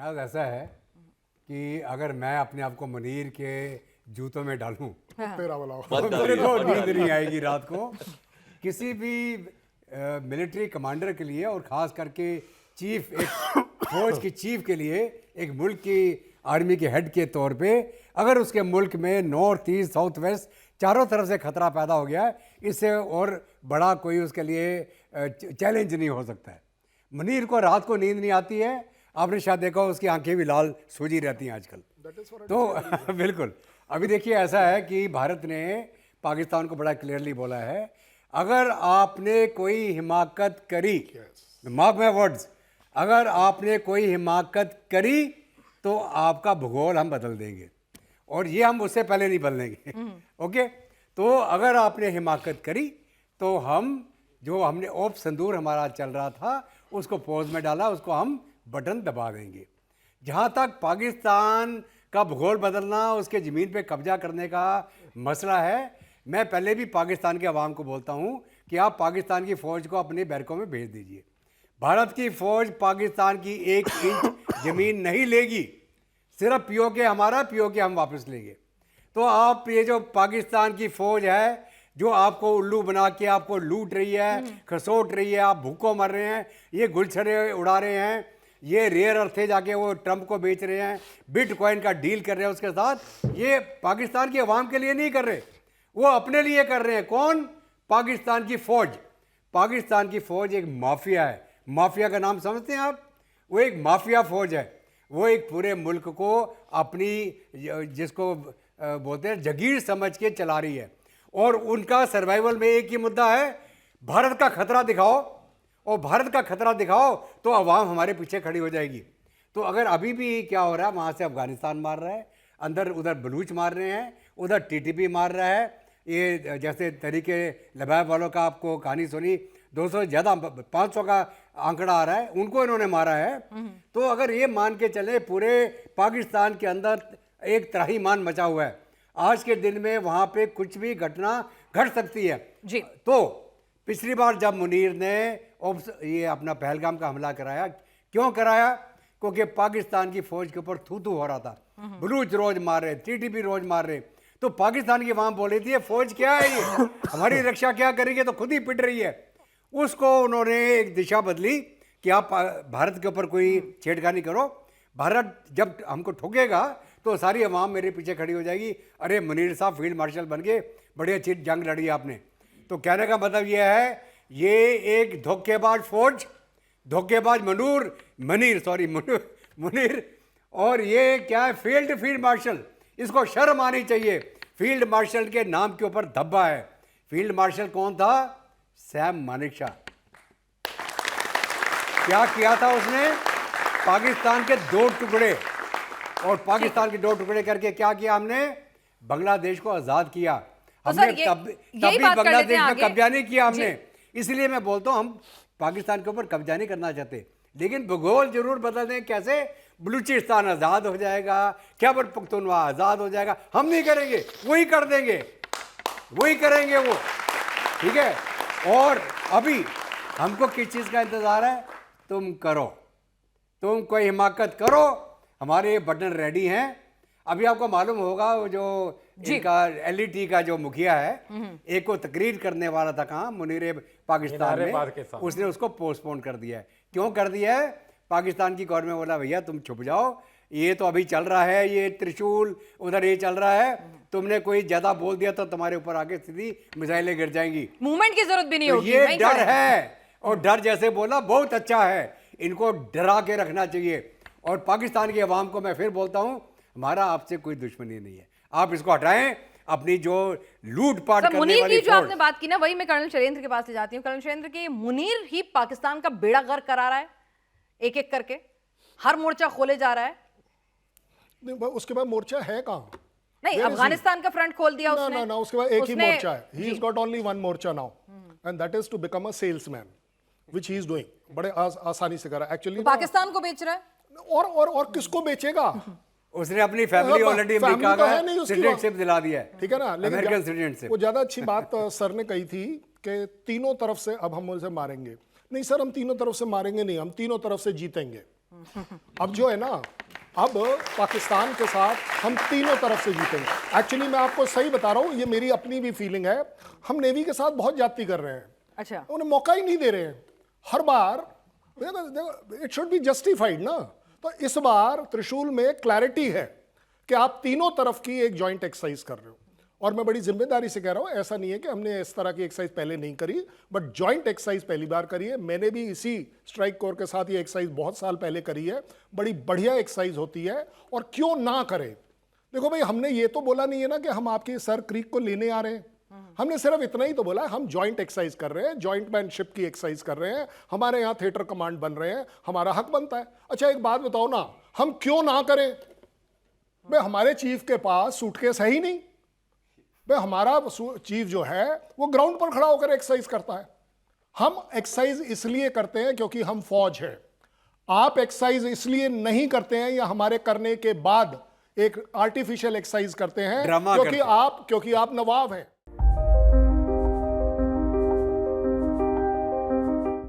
शहनाज, ऐसा है कि अगर मैं अपने आप को मुनीर के जूतों में डालूं तेरा वाला मेरे को नींद नहीं आएगी रात को। किसी भी मिलिट्री कमांडर के लिए और ख़ास करके चीफ, एक फौज की चीफ के लिए, एक मुल्क की आर्मी के हेड के तौर पे, अगर उसके मुल्क में नॉर्थ ईस्ट साउथ वेस्ट चारों तरफ से खतरा पैदा हो गया है, इससे और बड़ा कोई उसके लिए चैलेंज नहीं हो सकता है। मुनीर को रात को नींद नहीं आती है, आपने शायद देखा उसकी आंखें भी लाल सूजी रहती हैं आजकल। तो बिल्कुल, अभी देखिए ऐसा है कि भारत ने पाकिस्तान को बड़ा क्लियरली बोला है, अगर आपने कोई हिमाकत करी, मार्क माय वर्ड्स, अगर आपने कोई हिमाकत करी तो आपका भूगोल हम बदल देंगे, और ये हम उससे पहले नहीं बदलेंगे। ओके, तो अगर आपने हिमाकत करी तो हम, जो हमने ओप संदूर हमारा चल रहा था उसको पॉज में डाला, उसको हम बटन दबा देंगे। जहाँ तक पाकिस्तान का भूगोल बदलना, उसके ज़मीन पे कब्जा करने का मसला है, मैं पहले भी पाकिस्तान के अवाम को बोलता हूँ कि आप पाकिस्तान की फ़ौज को अपने बैरकों में भेज दीजिए। भारत की फ़ौज पाकिस्तान की 1 इंच ज़मीन नहीं लेगी, सिर्फ पीओके हमारा, पीओके हम वापस लेंगे। तो आप ये जो पाकिस्तान की फ़ौज है जो आपको उल्लू बना के आपको लूट रही है, खसोट रही है, आप भूखों मर रहे हैं, ये गुलछड़े उड़ा रहे हैं, ये रेयर अर्थे जाके वो ट्रंप को बेच रहे हैं, बिटकॉइन का डील कर रहे हैं उसके साथ, ये पाकिस्तान की अवाम के लिए नहीं कर रहे, वो अपने लिए कर रहे हैं। कौन? पाकिस्तान की फ़ौज। पाकिस्तान की फ़ौज एक माफिया है। माफिया का नाम समझते हैं आप? वो एक माफिया फ़ौज है। वो एक पूरे मुल्क को अपनी, जिसको बोलते हैं जगीर समझ के चला रही है, और उनका सर्वाइवल में एक ही मुद्दा है, भारत का खतरा दिखाओ, और भारत का खतरा दिखाओ तो अवाम हमारे पीछे खड़ी हो जाएगी। तो अगर अभी भी क्या हो रहा है, वहाँ से अफगानिस्तान मार रहा है, अंदर उधर बलूच मार रहे हैं, उधर टीटीपी मार रहा है, ये जैसे तरीके लबाब वालों का आपको कहानी सुनी, 200 ज़्यादा 500 का आंकड़ा आ रहा है, उनको इन्होंने मारा है। तो अगर ये मान के चले पूरे पाकिस्तान के अंदर एक त्राहीमान मचा हुआ है, आज के दिन में वहाँ पे कुछ भी घटना घट सकती है जी। तो पिछली बार जब मुनीर ने ये अपना पहलगाम का हमला कराया, क्यों कराया? क्योंकि पाकिस्तान की फौज के ऊपर थू थू हो रहा था, बलूच रोज मार रहे, टीटीपी रोज मार रहे, तो पाकिस्तान की वहां बोल रही थी फौज क्या है ये, हमारी रक्षा क्या करेगी, तो खुद ही पिट रही है। उसको उन्होंने एक दिशा बदली कि आप भारत के ऊपर कोई छेड़खानी करो, भारत जब हमको ठोकेगा तो सारी अवाम मेरे पीछे खड़ी हो जाएगी, अरे मुनीर साहब फील्ड मार्शल बन गए, बड़ी अच्छी जंग लड़ी आपने। तो कहने का मतलब यह है, ये एक धोखेबाज फौज, धोखेबाज मुनीर, और ये क्या है, फील्ड मार्शल, इसको शर्म आनी चाहिए। फील्ड मार्शल के नाम के ऊपर धब्बा है। फील्ड मार्शल कौन था? सैम मानेकशॉ। क्या किया था उसने? पाकिस्तान के 2 टुकड़े, और पाकिस्तान के 2 टुकड़े करके क्या किया हमने? बांग्लादेश को आज़ाद किया। हमने तब भी बांग्लादेश में कब्जा नहीं किया हमने। इसलिए मैं बोलता हूँ हम पाकिस्तान के ऊपर कब्जा नहीं करना चाहते, लेकिन भूगोल जरूर बदल दें। कैसे? बलूचिस्तान आज़ाद हो जाएगा, खैबर पख्तूनख्वा आज़ाद हो जाएगा, हम नहीं करेंगे, वही कर देंगे, वही करेंगे वो, ठीक है। और अभी हमको किस चीज़ का इंतज़ार है? तुम करो, तुम कोई हिमाकत करो, हमारे बटन रेडी हैं। अभी आपको मालूम होगा वो जो इनका एलईटी का जो मुखिया है, एक को तकरीर करने वाला था, कहाँ, मुनीर पाकिस्तान में, उसने उसको पोस्टपोन कर दिया है। क्यों कर दिया है? पाकिस्तान की गवर्नमेंट बोला भैया तुम छुप जाओ, ये तो अभी चल रहा है, ये त्रिशूल उधर ये चल रहा है, तुमने कोई ज्यादा बोल दिया तो तुम्हारे ऊपर आके सीधी मिसाइलें गिर जाएंगी, मूवमेंट की जरूरत भी नहीं होगी। ये डर है, और डर जैसे बोला बहुत अच्छा है, इनको डरा के रखना चाहिए। और पाकिस्तान की अवाम को मैं फिर बोलता हूँ, हमारा आपसे कोई दुश्मनी नहीं है, आप इसको हटाएं, अपनी जो लूटपाट करने मुनीर वाली की जो आपने बात की ना, वही मैं कर्नल शैलेंद्र के पास ले जाती हूँ। कर्नल शैलेंद्र की, मुनीर ही पाकिस्तान का बेड़ा गर्क करा रहा है, एक एक करके हर मोर्चा खोले जा रहा है। नहीं, उसके बाद मोर्चा है कहाँ? नहीं, अफगानिस्तान का फ्रंट खोल दिया उसने। ना, उसके बाद एक ही मोर्चा है। He has got only one Morcha now, and that is to become a salesman, which he is doing. बड़े आसानी से कर रहा है एक्चुअली। पाकिस्तान को बेच रहा है, और किसको बेचेगा? उसने अपनी फैमिली ऑलरेडी सिटीजनशिप दिला दिया है, ठीक है ना, अमेरिकन सिटीजनशिप। वो ज्यादा अच्छी बात सर ने कही थी कि तीनों तरफ से अब हम उसे मारेंगे। नहीं सर, हम तीनों तरफ से मारेंगे नहीं, हम तीनों तरफ से जीतेंगे। अब जो है ना, अब पाकिस्तान के साथ हम तीनों तरफ से जीतेंगे। एक्चुअली मैं आपको सही बता रहा हूँ, ये मेरी अपनी भी फीलिंग है। हम नेवी के साथ बहुत ज्यादती कर रहे हैं, अच्छा, उन्हें मौका ही नहीं दे रहे हैं। हर बार इट शुड बी जस्टिफाइड ना। तो इस बार त्रिशूल में क्लैरिटी है कि आप तीनों तरफ की एक जॉइंट एक्सरसाइज कर रहे हो, और मैं बड़ी जिम्मेदारी से कह रहा हूं, ऐसा नहीं है कि हमने इस तरह की एक्सरसाइज पहले नहीं करी, बट जॉइंट एक्सरसाइज पहली बार करी है। मैंने भी इसी स्ट्राइक कोर के साथ ये एक्सरसाइज बहुत साल पहले करी है। बड़ी बढ़िया एक्सरसाइज होती है, और क्यों ना करें। देखो भाई, हमने ये तो बोला नहीं है ना कि हम आपके सर क्रीक को लेने आ रहे हैं। हमने सिर्फ इतना ही तो बोला है, हम जॉइंट एक्सरसाइज कर रहे हैं, जॉइंट मैनशिप की एक्सरसाइज कर रहे हैं, हमारे यहाँ थिएटर कमांड बन रहे हैं, हमारा हक बनता है। अच्छा एक बात बताओ ना, हम क्यों ना करें भाई? हमारे चीफ के पास सूटकेस है ही नहीं भाई। हमारा चीफ जो है वो ग्राउंड पर खड़ा होकर एक्सरसाइज करता है। हम एक्सरसाइज इसलिए करते हैं क्योंकि हम फौज है। आप एक्सरसाइज इसलिए नहीं करते हैं या हमारे करने के बाद एक आर्टिफिशियल एक्सरसाइज करते हैं ड्रामा क्योंकि करते हैं। क्योंकि आप नवाब हैं।